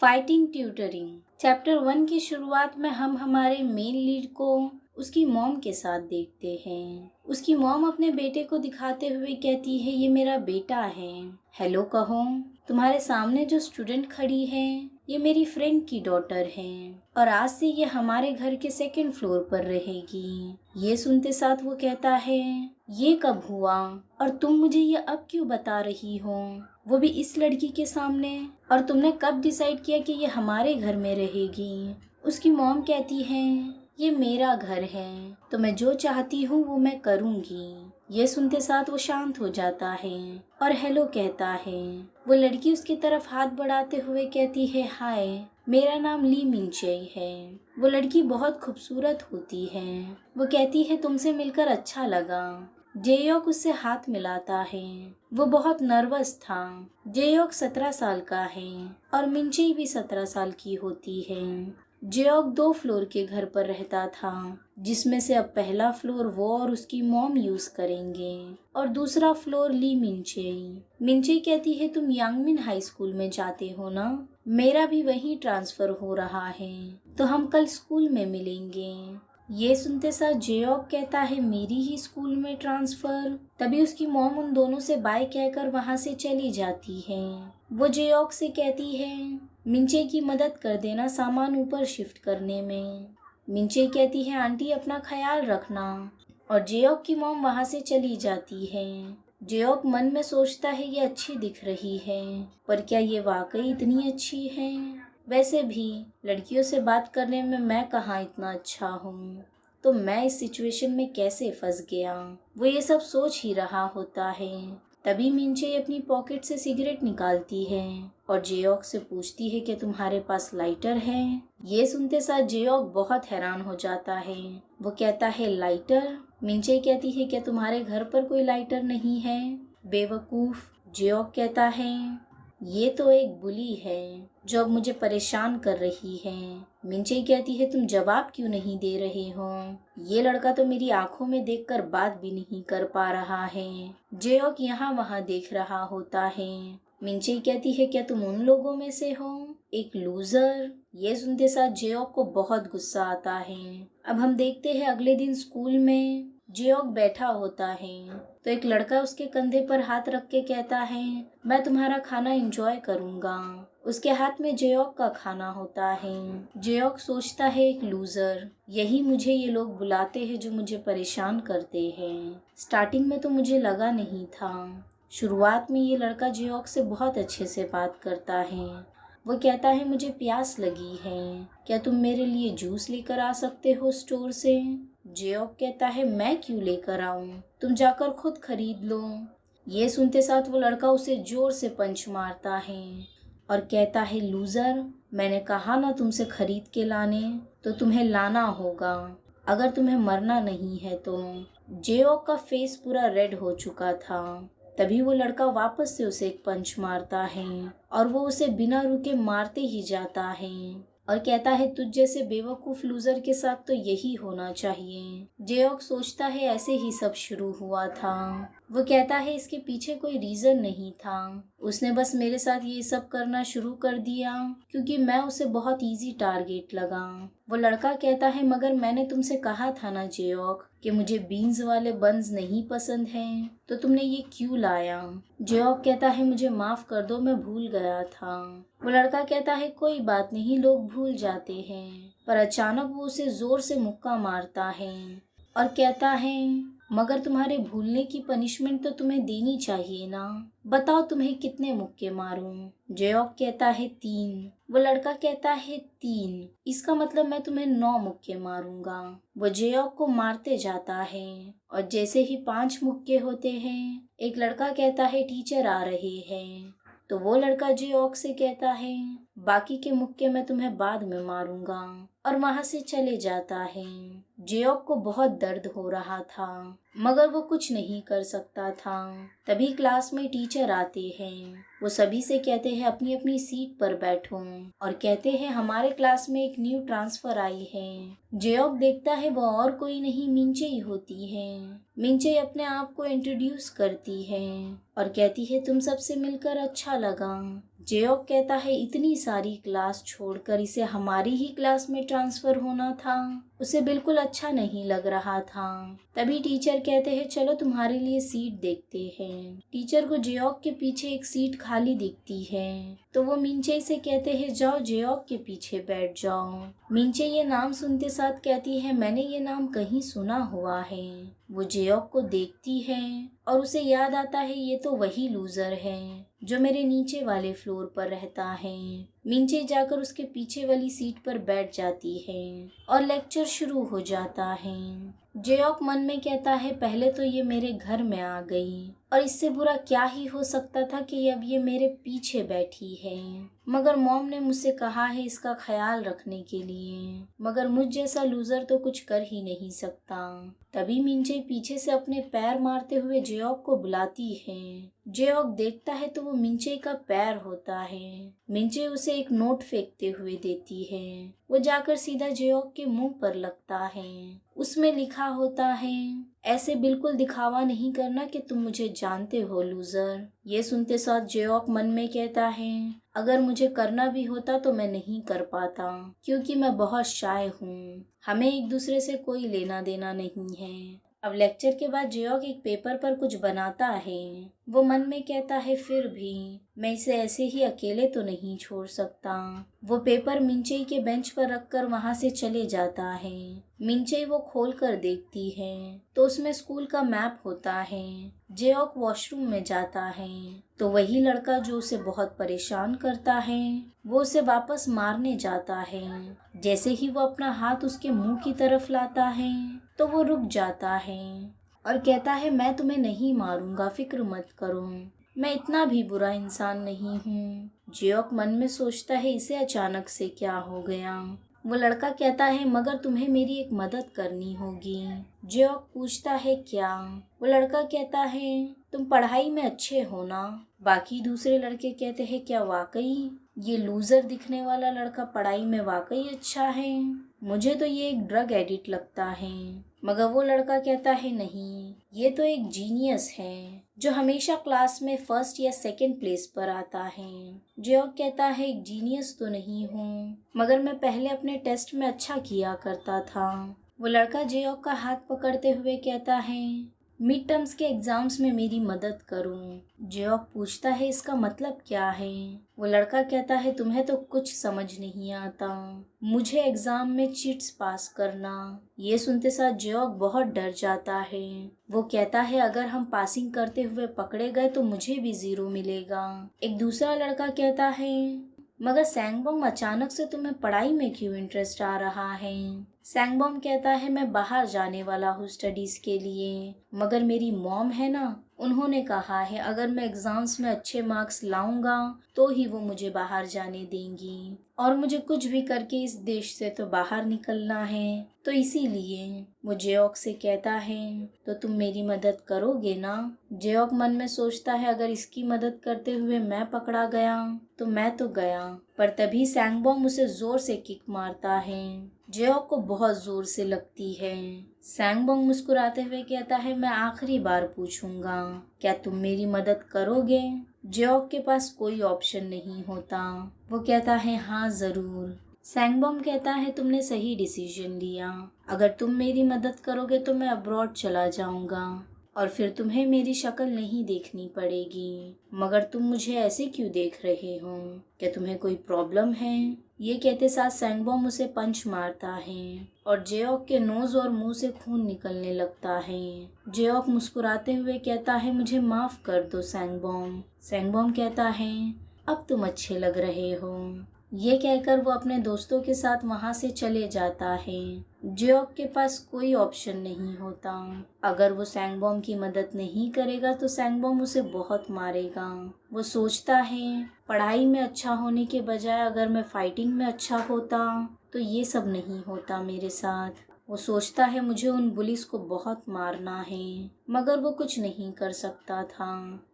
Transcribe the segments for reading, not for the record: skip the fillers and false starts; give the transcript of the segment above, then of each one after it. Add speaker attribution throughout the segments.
Speaker 1: Fighting tutoring. Chapter 1 की शुरुआत में हम हमारे मेन लीड को उसकी मॉम के साथ देखते हैं। उसकी मॉम अपने बेटे को दिखाते हुए कहती है, ये मेरा बेटा है। हेलो कहो। तुम्हारे सामने जो स्टूडेंट खड़ी है ये मेरी फ्रेंड की डॉटर है और आज से ये हमारे घर के 2nd फ्लोर पर रहेगी। ये सुनते साथ वो कहता है, ये कब हुआ और तुम मुझे ये अब क्यों बता रही हो, वो भी इस लड़की के सामने, और तुमने कब डिसाइड किया कि ये हमारे घर में रहेगी। उसकी मॉम कहती है, ये मेरा घर है तो मैं जो चाहती हूँ वो मैं करूँगी। ये सुनते साथ वो शांत हो जाता है और हेलो कहता है। वो लड़की उसकी तरफ हाथ बढ़ाते हुए कहती है, हाय, मेरा नाम ली मिनचेई है। वो लड़की बहुत खूबसूरत होती है। वो कहती है, तुमसे मिलकर अच्छा लगा। जेयोक उससे हाथ मिलाता है। वो बहुत नर्वस था। जेयोक 17 साल का है और मिनचेई भी 17 साल की होती है। जेयोक 2 फ्लोर के घर पर रहता था, जिसमें से अब पहला फ्लोर वो और उसकी मॉम यूज करेंगे और दूसरा फ्लोर ली मिनचेई। मिनचेई कहती है, तुम यांगमिन हाई स्कूल में जाते हो ना, मेरा भी वहीं ट्रांसफर हो रहा है तो हम कल स्कूल में मिलेंगे। ये सुनते साथ जेयोक कहता है, मेरी ही स्कूल में ट्रांसफर। तभी उसकी मॉम उन दोनों से बाय कहकर वहां से चली जाती है। वो जेयोक से कहती है, मिनचे की मदद कर देना सामान ऊपर शिफ्ट करने में। मिनचे कहती है, आंटी अपना ख्याल रखना, और जेयोक की मॉम वहां से चली जाती है। जेयोक मन में सोचता है, ये अच्छी दिख रही है, पर क्या ये वाकई इतनी अच्छी है? वैसे भी लड़कियों से बात करने में मैं कहाँ इतना अच्छा हूँ, तो मैं इस सिचुएशन में कैसे फंस गया। वो ये सब सोच ही रहा होता है। तभी मिनचे अपनी पॉकेट से सिगरेट निकालती है और जेयोक से पूछती है कि तुम्हारे पास लाइटर है। ये सुनते साथ जेयोक बहुत हैरान हो जाता है। वो कहता है, लाइटर? मिनचे कहती है, क्या तुम्हारे घर पर कोई लाइटर नहीं है? बेवकूफ। जेयोक कहता है, ये तो एक बुली है जो अब मुझे परेशान कर रही है। मिनचे कहती है, तुम जवाब क्यों नहीं दे रहे हो? ये लड़का तो मेरी आंखों में देखकर बात भी नहीं कर पा रहा है। जेयोक यहाँ वहाँ देख रहा होता है। मिनचे कहती है, क्या तुम उन लोगों में से हो, एक लूजर? ये सुनते साथ जेयोक को बहुत गुस्सा आता है। अब हम देखते हैं अगले दिन स्कूल में जेयोक बैठा होता है तो एक लड़का उसके कंधे पर हाथ रख के कहता है, मैं तुम्हारा खाना एंजॉय करूंगा। उसके हाथ में जेयोक का खाना होता है। जेयोक सोचता है, एक लूजर, यही मुझे ये लोग बुलाते हैं जो मुझे परेशान करते हैं। स्टार्टिंग में तो मुझे लगा नहीं था। शुरुआत में ये लड़का जेयोक से बहुत अच्छे से बात करता है। वो कहता है, मुझे प्यास लगी है, क्या तुम मेरे लिए जूस लेकर आ सकते हो स्टोर से? जेयोक कहता है, मैं क्यों लेकर आऊं, तुम जाकर खुद खरीद लो। ये सुनते साथ वो लड़का उसे जोर से पंच मारता है और कहता है, लूजर, मैंने कहा ना तुमसे खरीद के लाने, तो तुम्हें लाना होगा, अगर तुम्हें मरना नहीं है तो। जेयोक का फेस पूरा रेड हो चुका था। तभी वो लड़का वापस से उसे एक पंच मारता है और वो उसे बिना रुके मारते ही जाता है और कहता है, तुझ जैसे बेवकूफ लूजर के साथ तो यही होना चाहिए। जेयोक सोचता है, ऐसे ही सब शुरू हुआ था। वो कहता है, इसके पीछे कोई रीजन नहीं था, उसने बस मेरे साथ ये सब करना शुरू कर दिया क्योंकि मैं उसे बहुत इजी टारगेट लगा। वो लड़का कहता है, मगर मैंने तुमसे कहा था ना जेयोक कि मुझे बीन्स वाले बन्स नहीं पसंद हैं, तो तुमने ये क्यों लाया? जेयोक कहता है, मुझे माफ कर दो, मैं भूल गया था। वो लड़का कहता है, कोई बात नहीं, लोग भूल जाते हैं। पर अचानक वो उसे जोर से मुक्का मारता है और कहता है, मगर तुम्हारे भूलने की पनिशमेंट तो तुम्हें देनी चाहिए ना, बताओ तुम्हें कितने मुक्के मारूं? जेयोक कहता है, 3। वो लड़का कहता है, 3, इसका मतलब मैं तुम्हें 9 मुक्के मारूंगा। वो जेयोक को मारते जाता है और जैसे ही 5 मुक्के होते हैं, एक लड़का कहता है, टीचर आ रहे हैं। तो वो लड़का जेयोक से कहता है, बाकी के मुक्के मैं तुम्हें बाद में मारूंगा, और वहां से चले जाता है। जेयोक को बहुत दर्द हो रहा था मगर वो कुछ नहीं कर सकता था। तभी क्लास में टीचर आते हैं। वो सभी से कहते हैं, अपनी अपनी सीट पर बैठो, और कहते हैं, हमारे क्लास में एक न्यू ट्रांसफर आई है। जेयोक देखता है वो और कोई नहीं, मिनचे ही होती है। मिनचे अपने आप को इंट्रोड्यूस करती है और कहती है, तुम सबसे मिलकर अच्छा लगा। जेओक कहता है इतनी सारी क्लास छोड़कर इसे हमारी ही क्लास में ट्रांसफर होना था। उसे बिल्कुल अच्छा नहीं लग रहा था। तभी टीचर कहते हैं चलो तुम्हारे लिए सीट देखते हैं। टीचर को जेओक के पीछे एक सीट खाली दिखती है तो वो मिंचे से कहते हैं जाओ जेओक के पीछे बैठ जाओ। मिंचे ये नाम सुनते साथ कहती है मैंने ये नाम कहीं सुना हुआ है। वो जेओक को देखती है और उसे याद आता है ये तो वही लूजर है जो मेरे नीचे वाले फ्लोर पर रहता है। मिंचे जाकर उसके पीछे वाली सीट पर बैठ जाती है और लेक्चर शुरू हो जाता है। जेओक मन में कहता है पहले तो ये मेरे घर में आ गई और इससे बुरा क्या ही हो सकता था कि अब ये मेरे पीछे बैठी है। मगर मॉम ने मुझसे कहा है इसका ख्याल रखने के लिए, मगर मुझ जैसा लूजर तो कुछ कर ही नहीं सकता। तभी मिंचे पीछे से अपने पैर मारते हुए जेओक को बुलाती है। जेओक देखता है तो वो मिंचे का पैर होता है। मिंचे उसे एक नोट फेंकते हुए देती है। वो जाकर सीधा जेओक के मुंह पर लगता है। उसमें लिखा होता है ऐसे बिल्कुल दिखावा नहीं करना कि तुम मुझे जानते हो लूजर। ये सुनते साथ जेओक मन में कहता है अगर मुझे करना भी होता तो मैं नहीं कर पाता क्योंकि मैं बहुत शाय हूँ। हमें एक दूसरे से कोई लेना देना नहीं है। अब लेक्चर के बाद जेओक एक पेपर पर कुछ बनाता है। वो मन में कहता है फिर भी मैं इसे ऐसे ही अकेले तो नहीं छोड़ सकता। वो पेपर मिंचई के बेंच पर रखकर वहां से चले जाता है। मिंचई वो खोल कर देखती है तो उसमें स्कूल का मैप होता है। जेओक वॉशरूम में जाता है तो वही लड़का जो उसे बहुत परेशान करता है वो उसे वापस मारने जाता है। जैसे ही वो अपना हाथ उसके मुंह की तरफ लाता है तो वो रुक जाता है और कहता है मैं तुम्हें नहीं मारूंगा, फिक्र मत करो, मैं इतना भी बुरा इंसान नहीं हूँ। जेओक मन में सोचता है इसे अचानक से क्या हो गया। वो लड़का कहता है मगर तुम्हें मेरी एक मदद करनी होगी। जेओक पूछता है क्या? वो लड़का कहता है तुम पढ़ाई में अच्छे हो ना? बाकी दूसरे लड़के कहते हैं क्या वाकई ये लूजर दिखने वाला लड़का पढ़ाई में वाकई अच्छा है? मुझे तो ये एक ड्रग एडिक्ट लगता है। मगर वो लड़का कहता है नहीं, ये तो एक जीनियस है जो हमेशा क्लास में फर्स्ट या सेकंड प्लेस पर आता है। जेओक कहता है एक जीनियस तो नहीं हूँ मगर मैं पहले अपने टेस्ट में अच्छा किया करता था। वो लड़का जेओक का हाथ पकड़ते हुए कहता है मिड टर्म्स के एग्जाम्स में मेरी मदद करूं। जेओक पूछता है इसका मतलब क्या है? वो लड़का कहता है तुम्हें तो कुछ समझ नहीं आता, मुझे एग्जाम में चीट्स पास करना। ये सुनते साथ जेओक बहुत डर जाता है। वो कहता है अगर हम पासिंग करते हुए पकड़े गए तो मुझे भी 0 मिलेगा। एक दूसरा लड़का कहता है मगर सैंगबोम अचानक से तुम्हें पढ़ाई में क्यों इंटरेस्ट आ रहा है? सैंगबोम कहता है मैं बाहर जाने वाला हूँ स्टडीज के लिए, मगर मेरी मॉम है ना, उन्होंने कहा है अगर मैं एग्जाम्स में अच्छे मार्क्स लाऊंगा तो ही वो मुझे बाहर जाने देंगी और मुझे कुछ भी करके इस देश से तो बाहर निकलना है। तो इसीलिए वो जेओक से कहता है तो तुम मेरी मदद करोगे ना? जेओक मन में सोचता है अगर इसकी मदद करते हुए मैं पकड़ा गया तो मैं तो गया। पर तभी सैंगबोम उसे जोर से किक मारता है। जेओक को बहुत जोर से लगती है। सैंगबोम मुस्कुराते हुए कहता है मैं आखिरी बार पूछूंगा, क्या तुम मेरी मदद करोगे? जेओक के पास कोई ऑप्शन नहीं होता। वो कहता है हाँ जरूर। सैंगबोम कहता है तुमने सही डिसीजन लिया, अगर तुम मेरी मदद करोगे तो मैं अब्रॉड चला जाऊंगा और फिर तुम्हें मेरी शक्ल नहीं देखनी पड़ेगी। मगर तुम मुझे ऐसे क्यों देख रहे हो? क्या तुम्हें कोई प्रॉब्लम है? ये कहते साथ सैंगबोम उसे पंच मारता है और जेओक के नोज और मुंह से खून निकलने लगता है। जेओक मुस्कुराते हुए कहता है मुझे माफ कर दो सैंगबोम। सैंगबोम कहता है अब तुम अच्छे लग रहे हो। ये कहकर वो अपने दोस्तों के साथ वहां से चले जाता है। जेओक के पास कोई ऑप्शन नहीं होता। अगर वो सैंगबोम की मदद नहीं करेगा तो सैंगबोम उसे बहुत मारेगा। वो सोचता है पढ़ाई में अच्छा होने के बजाय अगर मैं फाइटिंग में अच्छा होता तो ये सब नहीं होता मेरे साथ। वो सोचता है मुझे उन पुलिस को बहुत मारना है, मगर वो कुछ नहीं कर सकता था।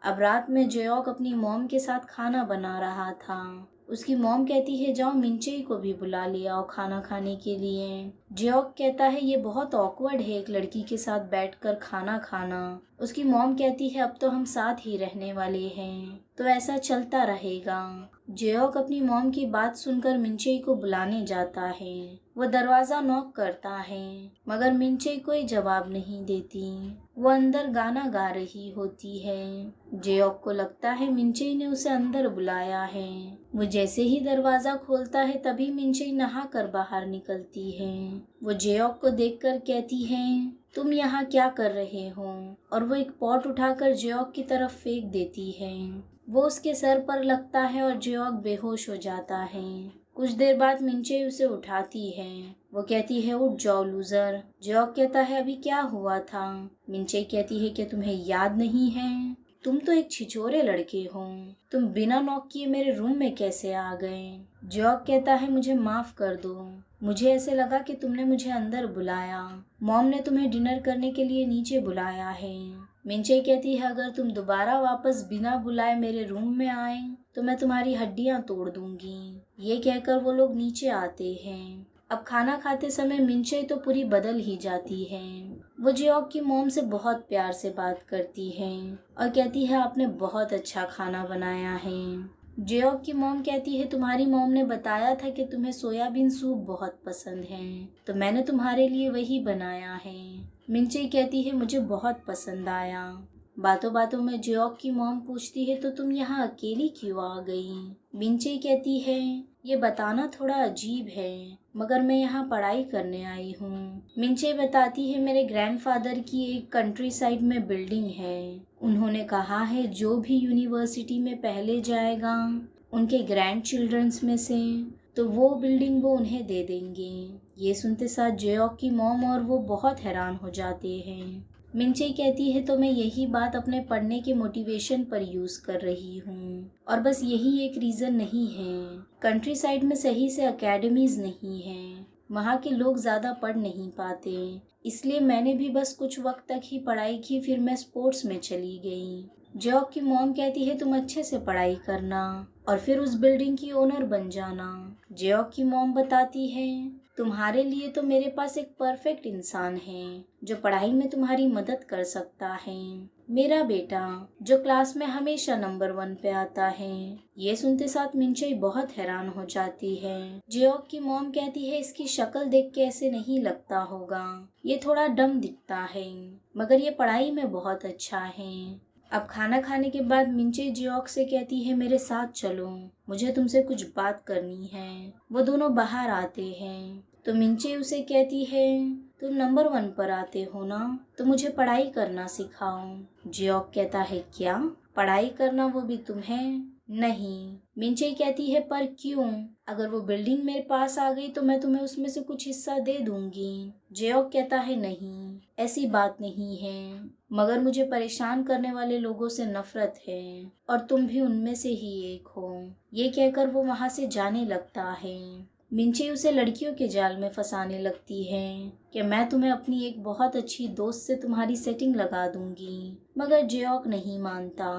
Speaker 1: अब रात में जेओक अपनी मॉम के साथ खाना बना रहा था। उसकी मॉम कहती है जाओ मिंचई को भी बुला ले आओ खाना खाने के लिए। जियोक कहता है ये बहुत ऑकवर्ड है एक लड़की के साथ बैठकर खाना खाना। उसकी मॉम कहती है अब तो हम साथ ही रहने वाले हैं, तो ऐसा चलता रहेगा। जियोक अपनी मॉम की बात सुनकर मिनचई को बुलाने जाता है। वो दरवाजा नॉक करता है, मगर मिनचई कोई जवाब नहीं देती। वो अंदर गाना गा रही होती है। जियोक को लगता है मिनचई ने उसे अंदर बुलाया है। वो जैसे ही दरवाजा खोलता है तभी मिनचई नहा कर बाहर निकलती है। वो जियोक को देखकर कहती है तुम यहाँ क्या कर रहे हो, और वो एक पॉट उठाकर जियोक की तरफ फेंक देती है। वो उसके सर पर लगता है और जियोक बेहोश हो जाता है। कुछ देर बाद मिनचई उसे उठाती है। वो कहती है उठ जाओ लूजर। जियोक कहता है अभी क्या हुआ था। मिनचई कहती है कि तुम्हें याद नहीं है, तुम तो एक छिछोरे लड़के हो, तुम बिना नॉक किए मेरे रूम में कैसे आ गए। जियोक कहता है मुझे माफ कर दो, मुझे ऐसे लगा कि तुमने मुझे अंदर बुलाया। मॉम ने तुम्हें डिनर करने के लिए नीचे बुलाया है। मिनचई कहती है अगर तुम दोबारा वापस बिना बुलाए मेरे रूम में आए तो मैं तुम्हारी हड्डियां तोड़ दूंगी। ये कहकर वो लोग नीचे आते हैं। अब खाना खाते समय मिनचई तो पूरी बदल ही जाती है। वो जियोक की मॉम से बहुत प्यार से बात करती है और कहती है आपने बहुत अच्छा खाना बनाया है। जियोक की मॉम कहती है तुम्हारी मॉम ने बताया था कि तुम्हें सोयाबीन सूप बहुत पसंद है, तो मैंने तुम्हारे लिए वही बनाया है। मिनचई कहती है मुझे बहुत पसंद आया। बातों बातों में जियोक की मॉम पूछती है तो तुम यहाँ अकेली क्यों आ गई। मिनचई कहती है ये बताना थोड़ा अजीब है, मगर मैं यहाँ पढ़ाई करने आई हूँ। मिनचई बताती है मेरे ग्रैंडफादर की एक कंट्री साइड में बिल्डिंग है। उन्होंने कहा है जो भी यूनिवर्सिटी में पहले जाएगा उनके ग्रैंड चिल्ड्रंस में से, तो वो बिल्डिंग वो उन्हें दे देंगे। ये सुनते साथ जियोक की मॉम और वो बहुत हैरान हो जाते हैं। मिनचई कहती है तो मैं यही बात अपने पढ़ने के मोटिवेशन पर यूज़ कर रही हूँ, और बस यही एक रीज़न नहीं है। कंट्री साइड में सही से अकेडमीज़ नहीं हैं, वहाँ के लोग ज़्यादा पढ़ नहीं पाते, इसलिए मैंने भी बस कुछ वक्त तक ही पढ़ाई की, फिर मैं स्पोर्ट्स में चली गई। जियोक की मॉम कहती है तुम अच्छे से पढ़ाई करना और फिर उस बिल्डिंग की ओनर बन जाना। जियोक की मॉम बताती है तुम्हारे लिए तो मेरे पास एक परफेक्ट इंसान है जो पढ़ाई में तुम्हारी मदद कर सकता है, मेरा बेटा जो क्लास में हमेशा नंबर 1 पे आता है। ये सुनते साथ मिनचई बहुत हैरान हो जाती है। जियोक की मॉम कहती है इसकी शक्ल देख के ऐसे नहीं लगता होगा, ये थोड़ा डम दिखता है, मगर ये पढ़ाई में बहुत अच्छा है। अब खाना खाने के बाद मिनचई जियोक से कहती है मेरे साथ चलो, मुझे तुमसे कुछ बात करनी है। वो दोनों बाहर आते हैं तो मिनचई उसे कहती है तुम नंबर 1 पर आते हो ना, तो मुझे पढ़ाई करना सिखाओ। जियोक कहता है क्या पढ़ाई करना, वो भी तुम्हें? नहीं। मिनचई कहती है पर क्यों, अगर वो बिल्डिंग मेरे पास आ गई तो मैं तुम्हें उसमें से कुछ हिस्सा दे दूंगी। जियोक कहता है नहीं, ऐसी बात नहीं है, मगर मुझे परेशान करने वाले लोगों से नफरत है और तुम भी उनमें से ही एक हो। ये कहकर वो वहां से जाने लगता है। मिनचई उसे लड़कियों के जाल में फंसाने लगती है कि मैं तुम्हें अपनी एक बहुत अच्छी दोस्त से तुम्हारी सेटिंग लगा दूंगी, मगर जियोक नहीं मानता।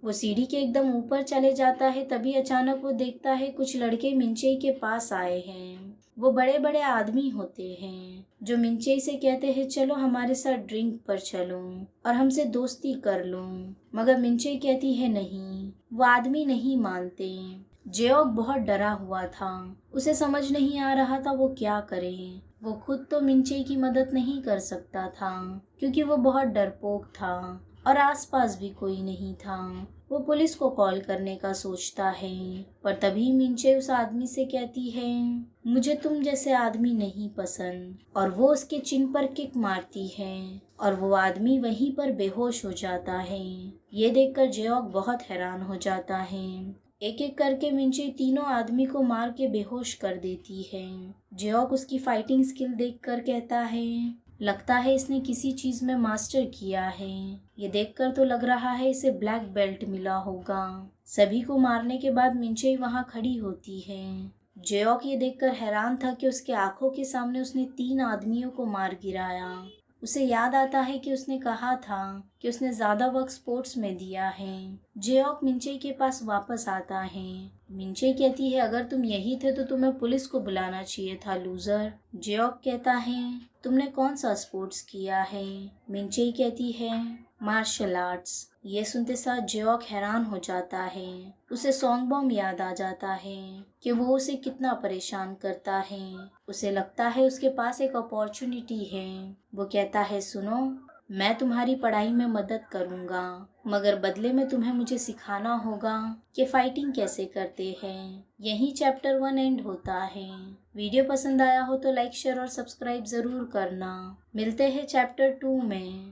Speaker 1: वो सीढ़ी के एकदम ऊपर चले जाता है, तभी अचानक वो देखता है कुछ लड़के मिनचई के पास आए हैं। वो बड़े बड़े आदमी होते हैं जो मिनचई से कहते हैं चलो हमारे साथ ड्रिंक पर चलो और हमसे दोस्ती कर लो, मगर मिनचई कहती है नहीं, वो आदमी नहीं मानते। जियोक बहुत डरा हुआ था, उसे समझ नहीं आ रहा था वो क्या करे। वो खुद तो मिनचई की मदद नहीं कर सकता था क्योंकि वो बहुत डरपोक था और आसपास भी कोई नहीं था। वो पुलिस को कॉल करने का सोचता है, पर तभी मिनचई उस आदमी से कहती है मुझे तुम जैसे आदमी नहीं पसंद, और वो उसके चिन पर किक मारती है और वो आदमी वहीं पर बेहोश हो जाता है। ये देखकर जियोक बहुत हैरान हो जाता है। एक एक करके मिनचई तीनों आदमी को मार के बेहोश कर देती है। जियोक उसकी फाइटिंग स्किल देखकर कहता है लगता है इसने किसी चीज में मास्टर किया है, ये देखकर तो लग रहा है इसे ब्लैक बेल्ट मिला होगा। सभी को मारने के बाद मिनचई वहां खड़ी होती है। जियोक ये देखकर हैरान था कि उसके आंखों के सामने उसने 3 आदमियों को मार गिराया। उसे याद आता है कि उसने कहा था कि उसने ज्यादा वक्त स्पोर्ट्स में दिया है। जियोक मिनचई के पास वापस आता है। मिंचे कहती है अगर तुम यही थे तो तुम्हें पुलिस को बुलाना चाहिए था लूजर। जियोक कहता है तुमने कौन सा स्पोर्ट्स किया है। मिंचे कहती है मार्शल आर्ट्स। ये सुनते साथ जियोक हैरान हो जाता है। उसे सॉन्ग बॉम्ब याद आ जाता है कि वो उसे कितना परेशान करता है। उसे लगता है उसके पास एक अपॉर्चुनिटी है। वो कहता है सुनो, मैं तुम्हारी पढ़ाई में मदद करूंगा, मगर बदले में तुम्हें मुझे सिखाना होगा कि फाइटिंग कैसे करते हैं। यही चैप्टर 1 एंड होता है। वीडियो पसंद आया हो तो लाइक शेयर और सब्सक्राइब जरूर करना। मिलते हैं चैप्टर 2 में।